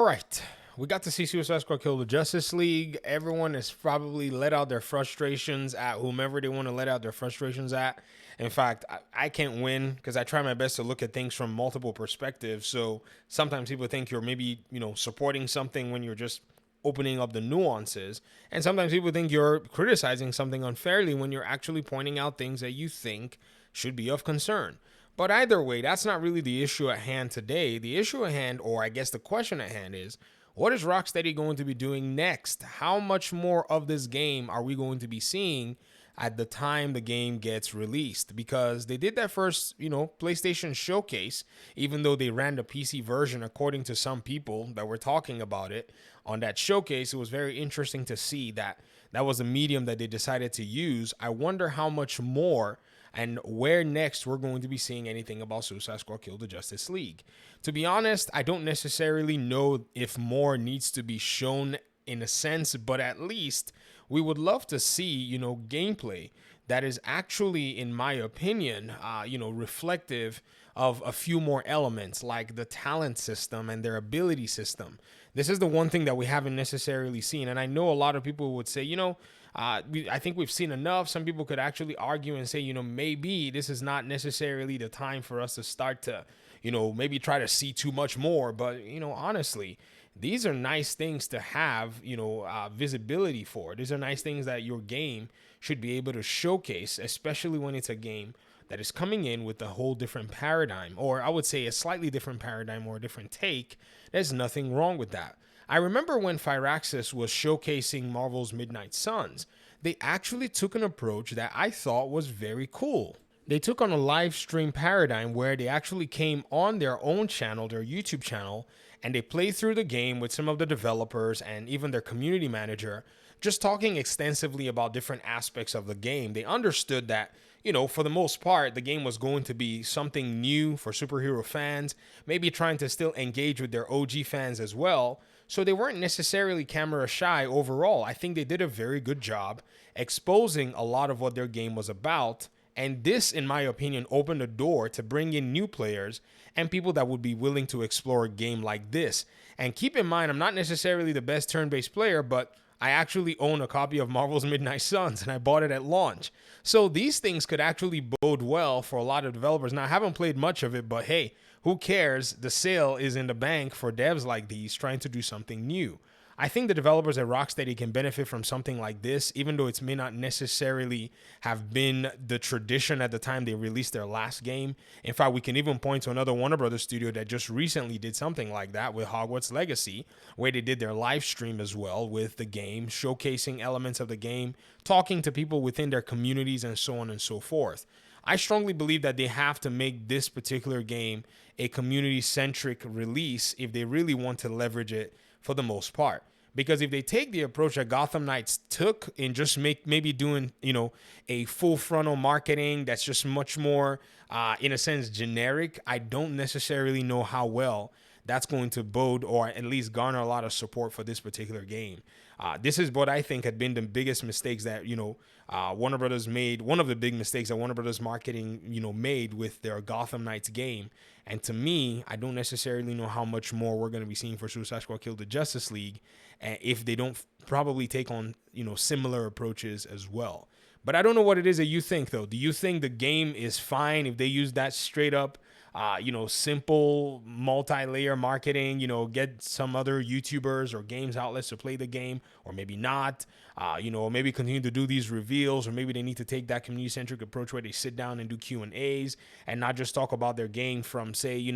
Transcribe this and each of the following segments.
All right. We got to see Suicide Squad kill the Justice League. Everyone has probably let out their frustrations at whomever they want to let out their frustrations at. In fact, I can't win because I try my best to look at things from multiple perspectives. So sometimes people think you're maybe, supporting something when you're just opening up the nuances. And sometimes people think you're criticizing something unfairly when you're actually pointing out things that you think should be of concern. But either way, that's not really the issue at hand today. The issue at hand, or I guess the question at hand, is what is Rocksteady going to be doing next? How much more of this game are we going to be seeing at the time the game gets released? Because they did that first, PlayStation showcase, even though they ran the PC version, according to some people that were talking about it on that showcase. It was very interesting to see that that was a medium that they decided to use. I wonder how much more and where next we're going to be seeing anything about Suicide Squad Kill the Justice League. To be honest, I don't necessarily know if more needs to be shown in a sense, but at least we would love to see, gameplay that is actually, in my opinion, reflective of a few more elements like the talent system and their ability system. This is the one thing that we haven't necessarily seen. And I know a lot of people would say, I think we've seen enough. Some people could actually argue and say, maybe this is not necessarily the time for us to start to, maybe try to see too much more. But, honestly, these are nice things to have, visibility for. These are nice things that your game should be able to showcase, especially when it's a game that is coming in with a whole different paradigm, or I would say a slightly different paradigm or a different take. There's nothing wrong with that. I remember when Firaxis was showcasing Marvel's Midnight Suns, they actually took an approach that I thought was very cool. They took on a live stream paradigm where they actually came on their own channel, their YouTube channel, and they played through the game with some of the developers and even their community manager, just talking extensively about different aspects of the game. They understood that, for the most part, the game was going to be something new for superhero fans, maybe trying to still engage with their OG fans as well. So they weren't necessarily camera shy overall. I think they did a very good job exposing a lot of what their game was about. And this, in my opinion, opened the door to bring in new players and people that would be willing to explore a game like this. And keep in mind, I'm not necessarily the best turn-based player, but I actually own a copy of Marvel's Midnight Suns, and I bought it at launch. So these things could actually bode well for a lot of developers. Now, I haven't played much of it, but hey, who cares? The sale is in the bank for devs like these trying to do something new. I think the developers at Rocksteady can benefit from something like this, even though it may not necessarily have been the tradition at the time they released their last game. In fact, we can even point to another Warner Brothers studio that just recently did something like that with Hogwarts Legacy, where they did their live stream as well with the game, showcasing elements of the game, talking to people within their communities, and so on and so forth. I strongly believe that they have to make this particular game a community-centric release if they really want to leverage it for the most part. Because if they take the approach that Gotham Knights took in just maybe doing, a full frontal marketing that's just much more, in a sense, generic, I don't necessarily know how well that's going to bode or at least garner a lot of support for this particular game. This is what I think had been the biggest mistakes that, Warner Brothers made. One of the big mistakes that Warner Brothers marketing, made with their Gotham Knights game. And to me, I don't necessarily know how much more we're going to be seeing for Suicide Squad Kill the Justice League if they don't probably take on, similar approaches as well. But I don't know what it is that you think, though. Do you think the game is fine if they use that straight up, simple multi-layer marketing, get some other YouTubers or games outlets to play the game, or maybe not, maybe continue to do these reveals, or maybe they need to take that community-centric approach where they sit down and do Q&As and not just talk about their game from, say,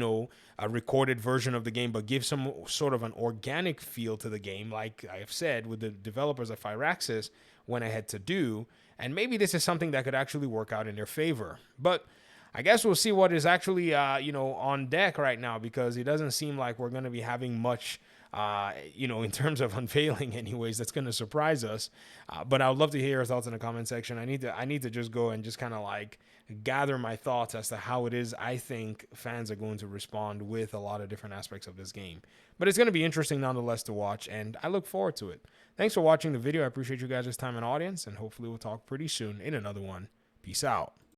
a recorded version of the game, but give some sort of an organic feel to the game, like I have said with the developers at Firaxis went ahead to do. And maybe this is something that could actually work out in their favor. But I guess we'll see what is actually, on deck right now, because it doesn't seem like we're going to be having much, in terms of unveiling anyways, that's going to surprise us. But I would love to hear your thoughts in the comment section. I need to just go and just kind of like gather my thoughts as to how it is I think fans are going to respond with a lot of different aspects of this game. But it's going to be interesting nonetheless to watch, and I look forward to it. Thanks for watching the video. I appreciate you guys' time and audience, and hopefully we'll talk pretty soon in another one. Peace out.